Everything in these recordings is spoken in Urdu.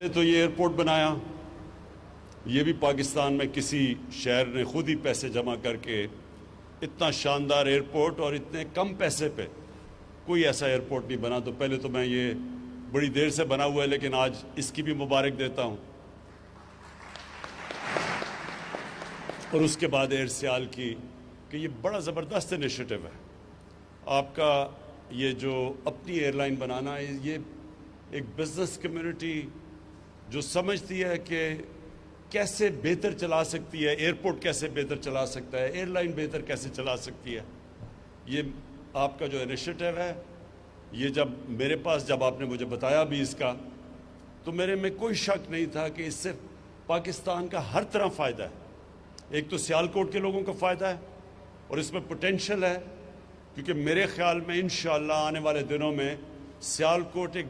تو یہ ایئرپورٹ بنایا، یہ بھی پاکستان میں کسی شہر نے خود ہی پیسے جمع کر کے اتنا شاندار ایئرپورٹ اور اتنے کم پیسے پہ کوئی ایسا ایئرپورٹ نہیں بنا. تو پہلے تو میں یہ بڑی دیر سے بنا ہوا ہے لیکن آج اس کی بھی مبارک دیتا ہوں. اور اس کے بعد ایئر سیال کی کہ یہ بڑا زبردست انیشیٹو ہے آپ کا. یہ جو اپنی ایئر لائن بنانا ہے، یہ ایک بزنس کمیونٹی جو سمجھتی ہے کہ کیسے بہتر چلا سکتی ہے، ایئرپورٹ کیسے بہتر چلا سکتا ہے، ایئر لائن بہتر کیسے چلا سکتی ہے. یہ آپ کا جو انیشیٹو ہے، یہ جب میرے پاس جب آپ نے مجھے بتایا بھی اس کا، تو میرے میں کوئی شک نہیں تھا کہ اس سے پاکستان کا ہر طرح فائدہ ہے. ایک تو سیالکوٹ کے لوگوں کا فائدہ ہے اور اس میں پوٹینشل ہے، کیونکہ میرے خیال میں انشاءاللہ آنے والے دنوں میں سیالکوٹ ایک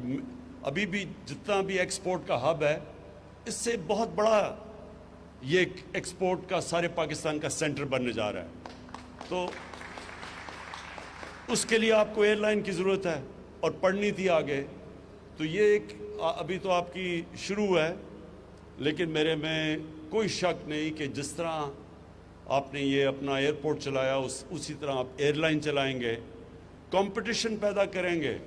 ابھی بھی جتنا بھی ایکسپورٹ کا ہب ہے، اس سے بہت بڑا یہ ایک ایکسپورٹ کا سارے پاکستان کا سینٹر بننے جا رہا ہے. تو اس کے لیے آپ کو ایئر لائن کی ضرورت ہے اور پڑھنی تھی آگے. تو یہ ایک ابھی تو آپ کی شروع ہے، لیکن میرے میں کوئی شک نہیں کہ جس طرح آپ نے یہ اپنا ایئرپورٹ چلایا اسی طرح آپ ایئر لائن چلائیں گے، کمپٹیشن پیدا کریں گے.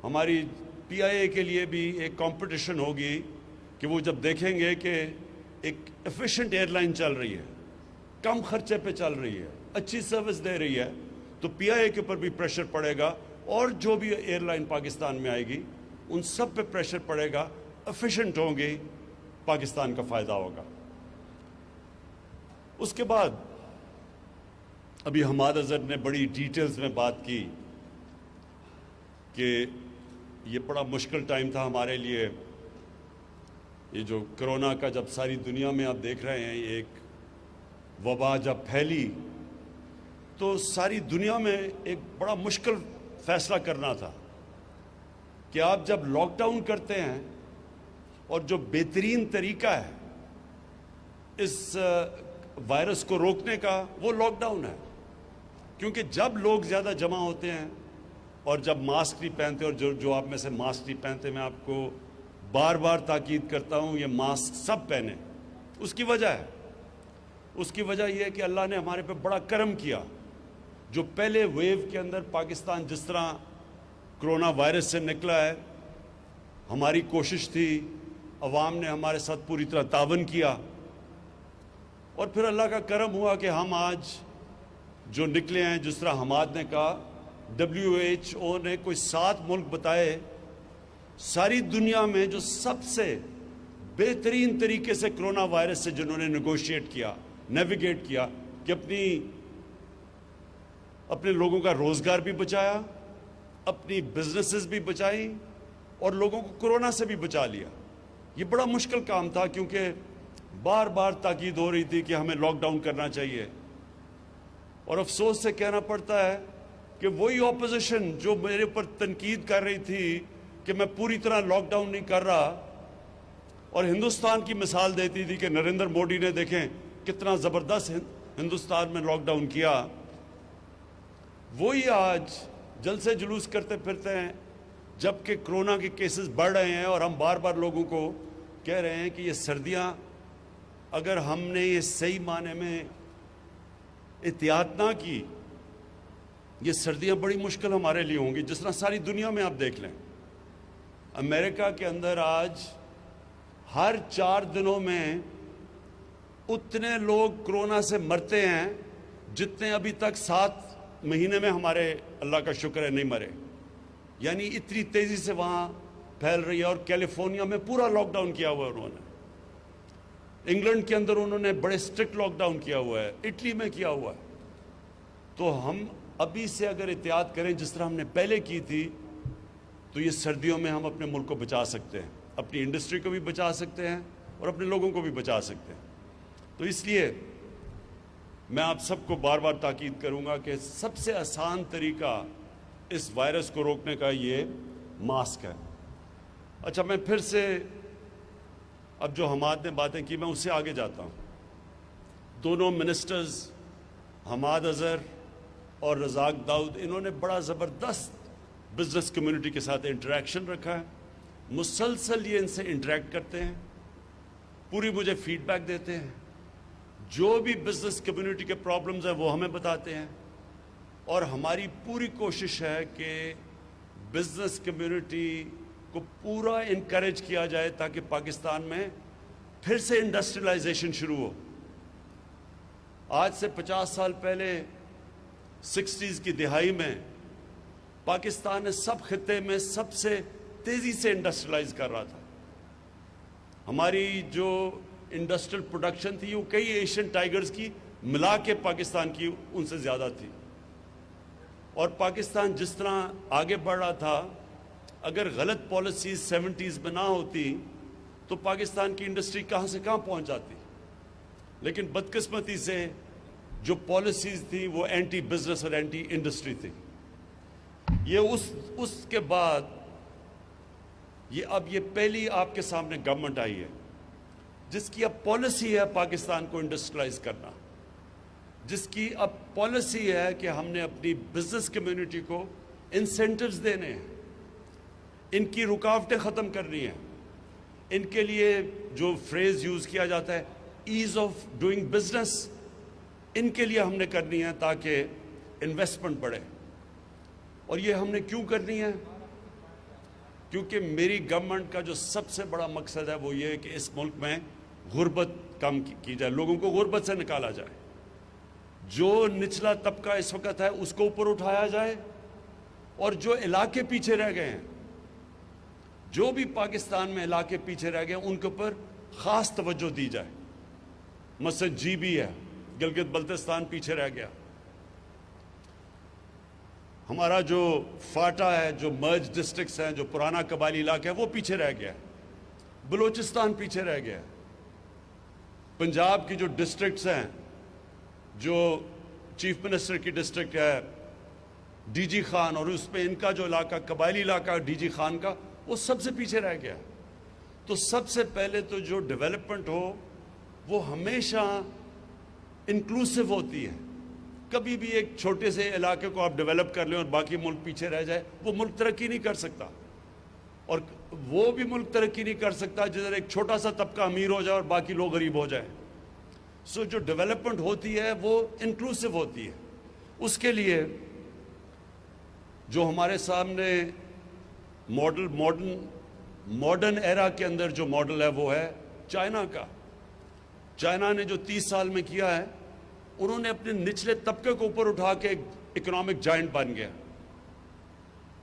ہماری پی آئی اے کے لیے بھی ایک کمپٹیشن ہوگی کہ وہ جب دیکھیں گے کہ ایک ایفیشینٹ ایئر لائن چل رہی ہے، کم خرچے پہ چل رہی ہے، اچھی سروس دے رہی ہے، تو پی آئی اے کے اوپر بھی پریشر پڑے گا اور جو بھی ایئر لائن پاکستان میں آئے گی ان سب پہ پریشر پڑے گا. ایفیشینٹ ہوں گی، پاکستان کا فائدہ ہوگا. اس کے بعد ابھی حماد اظہر نے بڑی ڈیٹیلز میں بات کی کہ یہ بڑا مشکل ٹائم تھا ہمارے لیے. یہ جو کرونا کا جب ساری دنیا میں آپ دیکھ رہے ہیں، ایک وبا جب پھیلی تو ساری دنیا میں ایک بڑا مشکل فیصلہ کرنا تھا کہ آپ جب لاک ڈاؤن کرتے ہیں، اور جو بہترین طریقہ ہے اس وائرس کو روکنے کا وہ لاک ڈاؤن ہے. کیونکہ جب لوگ زیادہ جمع ہوتے ہیں اور جب ماسک نہیں پہنتے، اور جو آپ میں سے ماسک نہیں پہنتے، میں آپ کو بار بار تاکید کرتا ہوں یہ ماسک سب پہنیں. اس کی وجہ ہے، اس کی وجہ یہ ہے کہ اللہ نے ہمارے پہ بڑا کرم کیا. جو پہلے ویو کے اندر پاکستان جس طرح کرونا وائرس سے نکلا ہے، ہماری کوشش تھی، عوام نے ہمارے ساتھ پوری طرح تعاون کیا، اور پھر اللہ کا کرم ہوا کہ ہم آج جو نکلے ہیں. جس طرح حماد نے کہا، WHO نے کوئی 7 ملک بتائے ساری دنیا میں جو سب سے بہترین طریقے سے کرونا وائرس سے جنہوں نے نیگوشیٹ کیا، نیویگیٹ کیا، کہ اپنے لوگوں کا روزگار بھی بچایا، اپنی بزنسز بھی بچائی، اور لوگوں کو کرونا سے بھی بچا لیا. یہ بڑا مشکل کام تھا کیونکہ بار بار تاکید ہو رہی تھی کہ ہمیں لاک ڈاؤن کرنا چاہیے. اور افسوس سے کہنا پڑتا ہے کہ وہی اپوزیشن جو میرے اوپر تنقید کر رہی تھی کہ میں پوری طرح لاک ڈاؤن نہیں کر رہا، اور ہندوستان کی مثال دیتی تھی کہ نریندر مودی نے دیکھیں کتنا زبردست ہندوستان میں لاک ڈاؤن کیا، وہی آج جلسے جلوس کرتے پھرتے ہیں جبکہ کرونا کے کیسز بڑھ رہے ہیں. اور ہم بار بار لوگوں کو کہہ رہے ہیں کہ یہ سردیاں اگر ہم نے یہ صحیح معنی میں احتیاط نہ کی، یہ سردیاں بڑی مشکل ہمارے لیے ہوں گی. جس طرح ساری دنیا میں آپ دیکھ لیں، امریکہ کے اندر آج ہر 4 دنوں میں اتنے لوگ کرونا سے مرتے ہیں جتنے ابھی تک 7 مہینے میں ہمارے اللہ کا شکر ہے نہیں مرے. یعنی اتنی تیزی سے وہاں پھیل رہی ہے. اور کیلیفورنیا میں پورا لاک ڈاؤن کیا ہوا ہے انہوں نے، انگلینڈ کے اندر انہوں نے بڑے سٹرکٹ لاک ڈاؤن کیا ہوا ہے، اٹلی میں کیا ہوا ہے. تو ہم ابھی سے اگر احتیاط کریں جس طرح ہم نے پہلے کی تھی، تو یہ سردیوں میں ہم اپنے ملک کو بچا سکتے ہیں، اپنی انڈسٹری کو بھی بچا سکتے ہیں اور اپنے لوگوں کو بھی بچا سکتے ہیں. تو اس لیے میں آپ سب کو بار بار تاکید کروں گا کہ سب سے آسان طریقہ اس وائرس کو روکنے کا یہ ماسک ہے. اچھا، میں پھر سے اب جو حماد نے باتیں کی میں اس سے آگے جاتا ہوں. دونوں منسٹرز حماد اظہر اور رزاق داؤد، انہوں نے بڑا زبردست بزنس کمیونٹی کے ساتھ انٹریکشن رکھا ہے. مسلسل یہ ان سے انٹریکٹ کرتے ہیں، پوری مجھے فیڈ بیک دیتے ہیں، جو بھی بزنس کمیونٹی کے پرابلمز ہیں وہ ہمیں بتاتے ہیں، اور ہماری پوری کوشش ہے کہ بزنس کمیونٹی کو پورا انکریج کیا جائے تاکہ پاکستان میں پھر سے انڈسٹریلائزیشن شروع ہو۔ آج سے 50 سال پہلے 60s کی دہائی میں پاکستان نے سب خطے میں سب سے تیزی سے انڈسٹریلائز کر رہا تھا۔ ہماری جو انڈسٹریل پروڈکشن تھی وہ کئی ایشین ٹائیگرز کی ملا کے پاکستان کی ان سے زیادہ تھی، اور پاکستان جس طرح آگے بڑھ رہا تھا، اگر غلط پالیسیز 70s میں نہ ہوتی تو پاکستان کی انڈسٹری کہاں سے کہاں پہنچ جاتی۔ لیکن بدقسمتی سے جو پالیسیز تھی وہ اینٹی بزنس اور اینٹی انڈسٹری تھی۔ یہ اس کے بعد اب یہ پہلی آپ کے سامنے گورنمنٹ آئی ہے جس کی اب پالیسی ہے پاکستان کو انڈسٹریلائز کرنا، جس کی اب پالیسی ہے کہ ہم نے اپنی بزنس کمیونٹی کو انسینٹیوز دینے ہیں، ان کی رکاوٹیں ختم کرنی ہیں، ان کے لیے جو فریز یوز کیا جاتا ہے ایز آف ڈوئنگ بزنس، ان کے لیے ہم نے کرنی ہے تاکہ انویسٹمنٹ بڑھے۔ اور یہ ہم نے کیوں کرنی ہے؟ کیونکہ میری گورنمنٹ کا جو سب سے بڑا مقصد ہے وہ یہ ہے کہ اس ملک میں غربت کم کی جائے، لوگوں کو غربت سے نکالا جائے، جو نچلا طبقہ اس وقت ہے اس کو اوپر اٹھایا جائے، اور جو علاقے پیچھے رہ گئے ہیں، جو بھی پاکستان میں علاقے پیچھے رہ گئے ہیں ان کے اوپر خاص توجہ دی جائے۔ مثلا جی بی ہے، گلگت بلتستان پیچھے رہ گیا، ہمارا جو فاٹا ہے، جو مرج ڈسٹرکٹس ہیں، جو پرانا قبائلی علاقہ ہے وہ پیچھے رہ گیا، بلوچستان پیچھے رہ گیا، پنجاب کی جو ڈسٹرکٹس ہیں، جو چیف منسٹر کی ڈسٹرکٹ ہے ڈی جی خان، اور اس میں ان کا جو علاقہ قبائلی علاقہ ڈی جی خان کا، وہ سب سے پیچھے رہ گیا۔ تو سب سے پہلے تو جو ڈیولپمنٹ ہو وہ ہمیشہ انکلوسیو ہوتی ہے۔ کبھی بھی ایک چھوٹے سے علاقے کو آپ ڈیولپ کر لیں اور باقی ملک پیچھے رہ جائے، وہ ملک ترقی نہیں کر سکتا، اور وہ بھی ملک ترقی نہیں کر سکتا جدھر ایک چھوٹا سا طبقہ امیر ہو جائے اور باقی لوگ غریب ہو جائیں۔ سو جو ڈیولپمنٹ ہوتی ہے وہ انکلوسیو ہوتی ہے۔ اس کے لیے جو ہمارے سامنے ماڈرن ایرا کے اندر جو ماڈل ہے وہ ہے چائنا کا۔ چائنا نے جو 30 سال میں کیا ہے، انہوں نے اپنے نچلے طبقے کو اوپر اٹھا کے ایک اکنامک جائنٹ بن گیا۔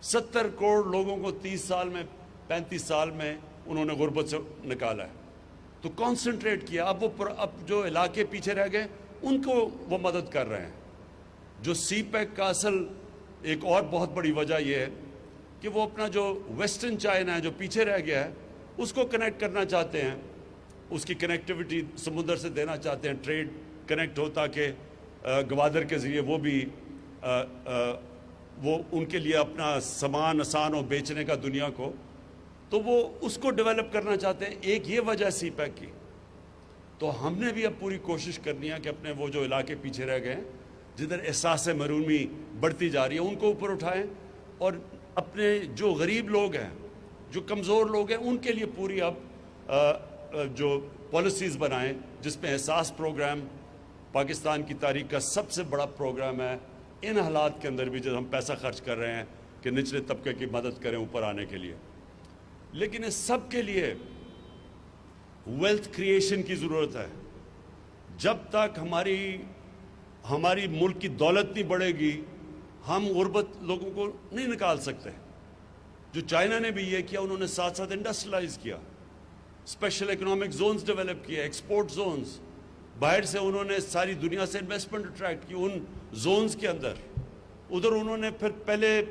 70 کروڑ لوگوں کو 30 سال میں 35 سال میں انہوں نے غربت سے نکالا ہے۔ تو کانسنٹریٹ کیا، اب جو علاقے پیچھے رہ گئے ان کو وہ مدد کر رہے ہیں۔ جو سی پیک کا اصل ایک اور بہت بڑی وجہ یہ ہے کہ وہ اپنا جو ویسٹرن چائنا ہے جو پیچھے رہ گیا ہے اس کو کنیکٹ کرنا چاہتے ہیں، اس کی کنیکٹیوٹی سمندر سے دینا چاہتے ہیں، ٹریڈ کنیکٹ ہو تاکہ گوادر کے ذریعے وہ ان کے لیے اپنا سامان آسان ہو بیچنے کا دنیا کو، تو وہ اس کو ڈیولپ کرنا چاہتے ہیں۔ ایک یہ وجہ سی پیک کی۔ تو ہم نے بھی اب پوری کوشش کرنی ہے کہ اپنے وہ جو علاقے پیچھے رہ گئے ہیں، جدھر احساس محرومی بڑھتی جا رہی ہے، ان کو اوپر اٹھائیں، اور اپنے جو غریب لوگ ہیں، جو کمزور لوگ ہیں، ان کے لیے پوری اب جو پالیسیز بنائیں، جس میں احساس پروگرام پاکستان کی تاریخ کا سب سے بڑا پروگرام ہے۔ ان حالات کے اندر بھی جب ہم پیسہ خرچ کر رہے ہیں کہ نچلے طبقے کی مدد کریں اوپر آنے کے لیے، لیکن اس سب کے لیے ویلتھ کریشن کی ضرورت ہے۔ جب تک ہماری ملک کی دولت نہیں بڑھے گی، ہم غربت لوگوں کو نہیں نکال سکتے۔ جو چائنا نے بھی یہ کیا، انہوں نے ساتھ ساتھ انڈسٹریلائز کیا، اسپیشل اکنامک زونز ڈیولپ کیے، ایکسپورٹ زونز، باہر سے انہوں نے ساری دنیا سے انویسٹمنٹ اٹریکٹ کی ان زونز کے اندر۔ ادھر انہوں نے پھر پہلے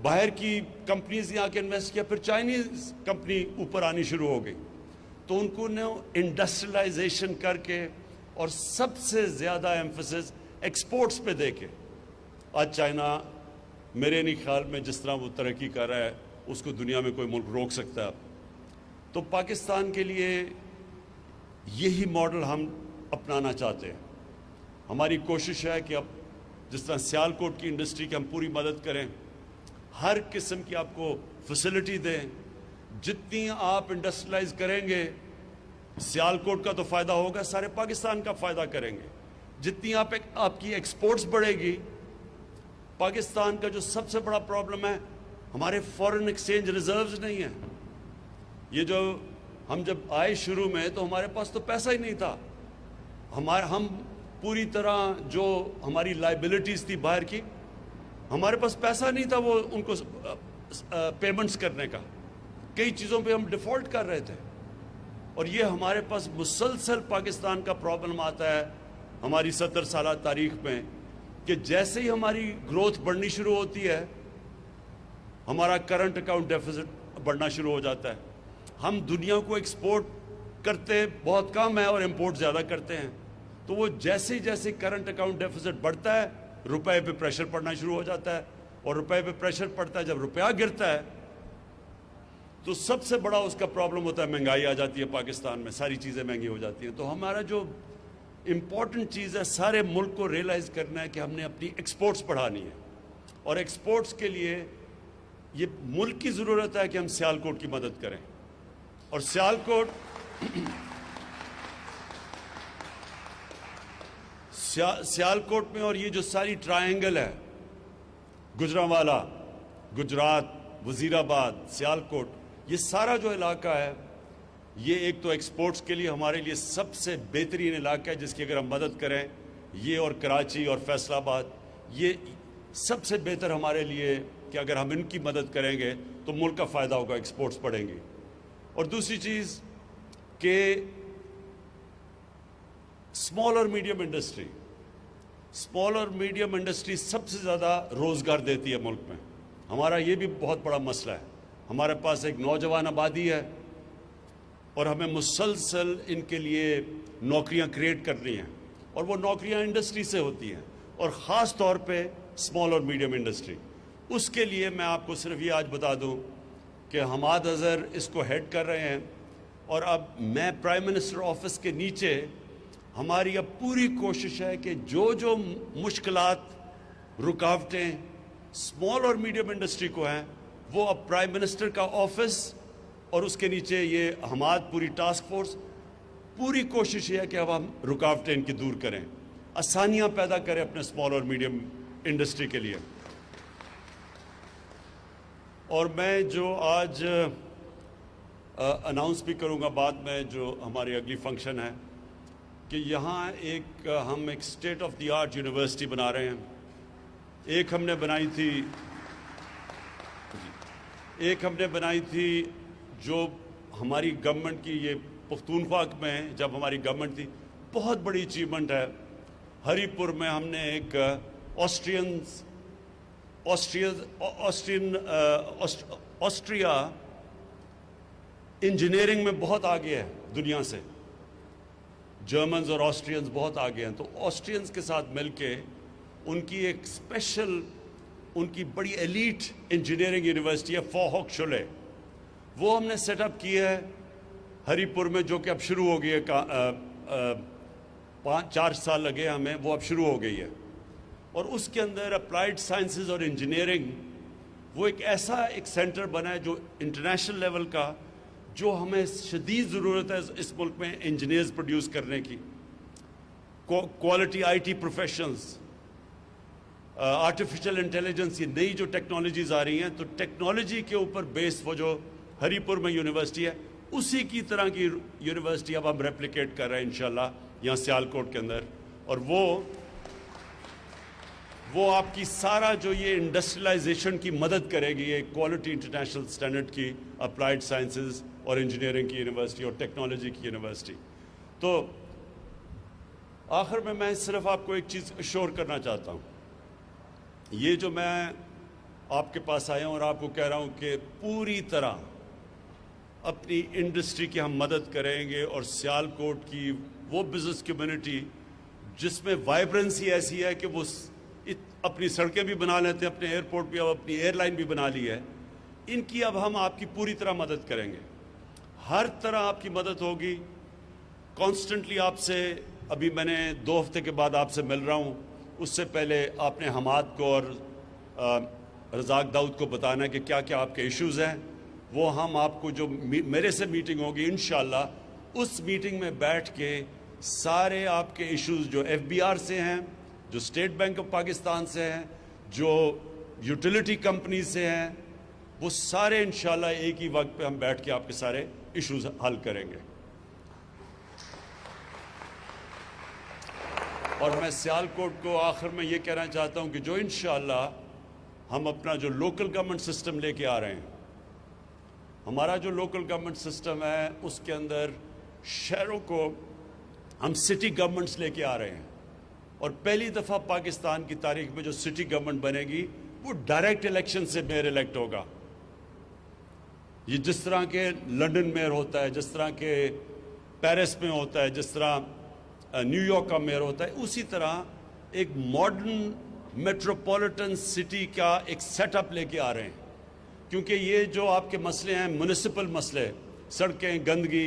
باہر کی کمپنیز یہاں کے انویسٹ کیا، پھر چائنیز کمپنی اوپر آنی شروع ہو گئی۔ تو ان کو انڈسٹریلائزیشن کر کے اور سب سے زیادہ ایمفسس ایکسپورٹس پہ دے کے، آج چائنا میرے نہیں خیال میں جس طرح وہ ترقی کر رہا ہے اس کو دنیا میں کوئی ملک روک سکتا ہے۔ تو پاکستان کے لیے یہی ماڈل ہم اپنانا چاہتے ہیں۔ ہماری کوشش ہے کہ اب جس طرح سیالکوٹ کی انڈسٹری کی ہم پوری مدد کریں، ہر قسم کی آپ کو فیسلٹی دیں، جتنی آپ انڈسٹریلائز کریں گے سیالکوٹ کا تو فائدہ ہوگا، سارے پاکستان کا فائدہ کریں گے. جتنی آپ کی ایکسپورٹس بڑھے گی، پاکستان کا جو سب سے بڑا پرابلم ہے ہمارے فورن ایکسچینج ریزروز نہیں ہیں. یہ جو ہم جب آئے شروع میں تو ہمارے پاس تو پیسہ ہی نہیں تھا. ہم پوری طرح جو ہماری لائبلٹیز تھی باہر کی، ہمارے پاس پیسہ نہیں تھا وہ ان کو پیمنٹس کرنے کا. کئی چیزوں پہ ہم ڈیفالٹ کر رہے تھے. اور یہ ہمارے پاس مسلسل پاکستان کا پرابلم آتا ہے ہماری 70 سالہ تاریخ میں کہ جیسے ہی ہماری گروتھ بڑھنی شروع ہوتی ہے ہمارا کرنٹ اکاؤنٹ ڈیفیسٹ بڑھنا شروع ہو جاتا ہے. ہم دنیا کو ایکسپورٹ کرتے بہت کم ہے اور امپورٹ زیادہ کرتے ہیں. تو وہ جیسے جیسے کرنٹ اکاؤنٹ ڈیفیسٹ بڑھتا ہے روپے پہ پریشر پڑنا شروع ہو جاتا ہے. اور روپے پہ پریشر پڑتا ہے جب روپیہ گرتا ہے تو سب سے بڑا اس کا پرابلم ہوتا ہے مہنگائی آ جاتی ہے پاکستان میں، ساری چیزیں مہنگی ہو جاتی ہیں. تو ہمارا جو امپورٹنٹ چیز ہے سارے ملک کو ریئلائز کرنا ہے کہ ہم نے اپنی ایکسپورٹس بڑھانی ہے. اور ایکسپورٹس کے لیے یہ ملک کی ضرورت ہے کہ ہم سیالکوٹ کی مدد کریں. اور سیالکوٹ میں اور یہ جو ساری ٹرائنگل ہے، گجرانوالہ، گجرات، وزیر آباد، سیالکوٹ، یہ سارا جو علاقہ ہے یہ ایک تو ایکسپورٹس کے لیے ہمارے لیے سب سے بہترین علاقہ ہے جس کی اگر ہم مدد کریں، یہ اور کراچی اور فیصل آباد، یہ سب سے بہتر ہمارے لیے کہ اگر ہم ان کی مدد کریں گے تو ملک کا فائدہ ہوگا، ایکسپورٹس بڑھیں گی. اور دوسری چیز کہ اسمال اور میڈیم انڈسٹری سب سے زیادہ روزگار دیتی ہے ملک میں. ہمارا یہ بھی بہت بڑا مسئلہ ہے. ہمارے پاس ایک نوجوان آبادی ہے اور ہمیں مسلسل ان کے لیے نوکریاں کریٹ کرنی ہیں، اور وہ نوکریاں انڈسٹری سے ہوتی ہیں، اور خاص طور پہ اسمال اور میڈیم انڈسٹری. اس کے لیے میں آپ کو صرف یہ آج بتا دوں کہ حماد اظہر اس کو ہیڈ کر رہے ہیں، اور اب میں پرائم منسٹر آفس کے نیچے ہماری اب پوری کوشش ہے کہ جو مشکلات، رکاوٹیں اسمال اور میڈیم انڈسٹری کو ہیں وہ اب پرائم منسٹر کا آفس اور اس کے نیچے یہ حماد پوری ٹاسک فورس، پوری کوشش یہ ہے کہ اب ہم رکاوٹیں ان کی دور کریں، آسانیاں پیدا کریں اپنے اسمال اور میڈیم انڈسٹری کے لیے. اور میں جو آج اناؤنس بھی کروں گا بعد میں جو ہماری اگلی فنکشن ہے کہ یہاں ہم ایک state of the art university بنا رہے ہیں. ایک ہم نے بنائی تھی جو ہماری گورنمنٹ کی، یہ پختونخوا میں جب ہماری گورنمنٹ تھی، بہت بڑی اچیومنٹ ہے. ہری پور میں ہم نے ایک آسٹریا انجینئرنگ میں بہت آگے ہے دنیا سے، جرمنز اور آسٹرینز بہت آگے ہیں. تو آسٹرینز کے ساتھ مل کے ان کی ایک اسپیشل، ان کی بڑی ایلیٹ انجینئرنگ یونیورسٹی ہے فوہوک شولے، وہ ہم نے سیٹ اپ کی ہے ہری پور میں، جو کہ اب شروع ہو گئی ہے. 4 سال لگے ہمیں، وہ اب شروع ہو گئی ہے. اور اس کے اندر اپلائیڈ سائنسز اور انجینئرنگ وہ ایک ایسا ایک سینٹر بنا ہے جو انٹرنیشنل لیول کا، جو ہمیں شدید ضرورت ہے اس ملک میں انجینئرز پروڈیوس کرنے کی، quality I T professionals, artificial intelligence, یہ نئی جو ٹیکنالوجیز آ رہی ہیں. تو ٹیکنالوجی کے اوپر بیس وہ جو ہری پور میں یونیورسٹی ہے، اسی کی طرح کی یونیورسٹی اب ہم ریپلیکیٹ کر رہے ہیں انشاءاللہ یہاں سیالکوٹ کے اندر. اور وہ آپ کی سارا جو یہ انڈسٹریلائزیشن کی مدد کرے گی، یہ کوالٹی انٹرنیشنل سٹینڈرڈ کی اپلائیڈ سائنسز اور انجینئرنگ کی یونیورسٹی اور ٹیکنالوجی کی یونیورسٹی. تو آخر میں صرف آپ کو ایک چیز اشور کرنا چاہتا ہوں. یہ جو میں آپ کے پاس آیا ہوں اور آپ کو کہہ رہا ہوں کہ پوری طرح اپنی انڈسٹری کی ہم مدد کریں گے، اور سیالکوٹ کی وہ بزنس کمیونٹی جس میں وائبرنسی ایسی ہے کہ وہ اپنی سڑکیں بھی بنا لیتے ہیں، اپنے ایئرپورٹ بھی، اب اپنی ایئر لائن بھی بنا لی ہے، ان کی اب ہم آپ کی پوری طرح مدد کریں گے. ہر طرح آپ کی مدد ہوگی. کانسٹنٹلی آپ سے، ابھی میں نے 2 ہفتے کے بعد آپ سے مل رہا ہوں، اس سے پہلے آپ نے حماد کو اور رزاق داؤد کو بتانا ہے کہ کیا کیا آپ کے ایشوز ہیں، وہ ہم آپ کو جو میرے سے میٹنگ ہوگی انشاءاللہ اس میٹنگ میں بیٹھ کے سارے آپ کے ایشوز جو ایف بی آر سے ہیں، جو اسٹیٹ بینک آف پاکستان سے ہیں، جو یوٹیلیٹی کمپنی سے ہیں، وہ سارے انشاءاللہ ایک ہی وقت پہ ہم بیٹھ کے آپ کے سارے ایشوز حل کریں گے۔ اور میں سیالکوٹ کو آخر میں یہ کہنا چاہتا ہوں کہ جو انشاءاللہ ہم اپنا جو لوکل گورنمنٹ سسٹم لے کے آ رہے ہیں، ہمارا جو لوکل گورنمنٹ سسٹم ہے اس کے اندر شہروں کو ہم سٹی گورنمنٹس لے کے آ رہے ہیں، اور پہلی دفعہ پاکستان کی تاریخ میں جو سٹی گورنمنٹ بنے گی وہ ڈائریکٹ الیکشن سے میئر الیکٹ ہوگا۔ یہ جس طرح کے لنڈن میئر ہوتا ہے، جس طرح کے پیرس میں ہوتا ہے، جس طرح نیو یارک کا میئر ہوتا ہے، اسی طرح ایک ماڈرن میٹروپولیٹن سٹی کا ایک سیٹ اپ لے کے آ رہے ہیں، کیونکہ یہ جو آپ کے مسئلے ہیں میونسپل مسئلے، سڑکیں، گندگی،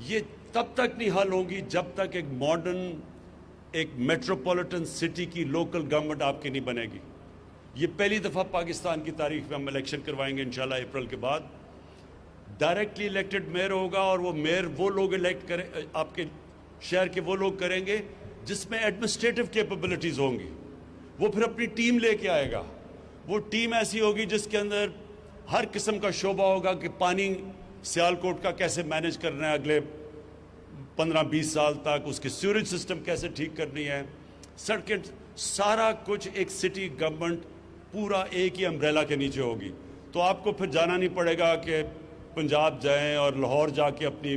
یہ تب تک نہیں حل ہوں گی جب تک ایک ماڈرن ایک میٹروپولیٹن سٹی کی لوکل گورنمنٹ آپ کی نہیں بنے گی۔ یہ پہلی دفعہ پاکستان کی تاریخ میں ہم الیکشن کروائیں گے انشاءاللہ اپریل کے بعد۔ ڈائریکٹلی الیکٹڈ میئر ہوگا، اور وہ میئر وہ لوگ الیکٹ کریں، آپ کے شہر کے وہ لوگ کریں گے جس میں ایڈمنسٹریٹو کیپبلٹیز ہوں گی۔ وہ پھر اپنی ٹیم لے کے آئے گا، وہ ٹیم ایسی ہوگی جس کے اندر ہر قسم کا شعبہ ہوگا کہ پانی سیالکوٹ کا کیسے مینیج کرنا ہے اگلے 15-20 سال تک، اس کی سیوریج سسٹم کیسے ٹھیک کرنی ہے، سڑکیں، سارا کچھ ایک سٹی گورنمنٹ پورا ایک ہی امبریلا کے نیچے ہوگی۔ تو آپ کو پھر جانا نہیں پڑے گا کہ پنجاب جائیں اور لاہور جا کے اپنی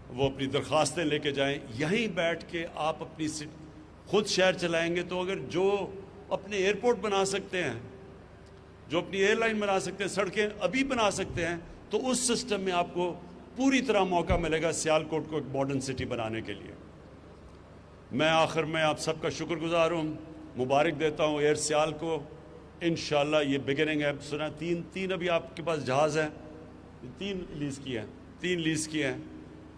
وہ اپنی درخواستیں لے کے جائیں، یہیں بیٹھ کے آپ اپنی خود شہر چلائیں گے۔ تو اگر جو اپنے ایئرپورٹ بنا سکتے ہیں، جو اپنی ایئر لائن بنا سکتے ہیں، سڑکیں ابھی بنا سکتے ہیں، تو اس سسٹم میں آپ کو پوری طرح موقع ملے گا سیالکوٹ کو ایک ماڈرن سٹی بنانے کے لیے۔ میں آخر میں آپ سب کا شکر گزار ہوں، مبارک دیتا ہوں ایئر سیال کو۔ انشاءاللہ یہ بگننگ ہے۔ سنا تین ابھی آپ کے پاس جہاز ہیں، تین لیز کیے ہیں،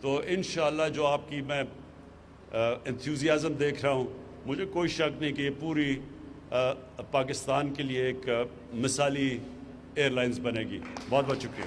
تو انشاءاللہ جو آپ کی میں انتھیوزیازم دیکھ رہا ہوں، مجھے کوئی شک نہیں کہ یہ پوری پاکستان کے لیے ایک مثالی ایئر لائنز بنے گی۔ بہت بہت شکریہ۔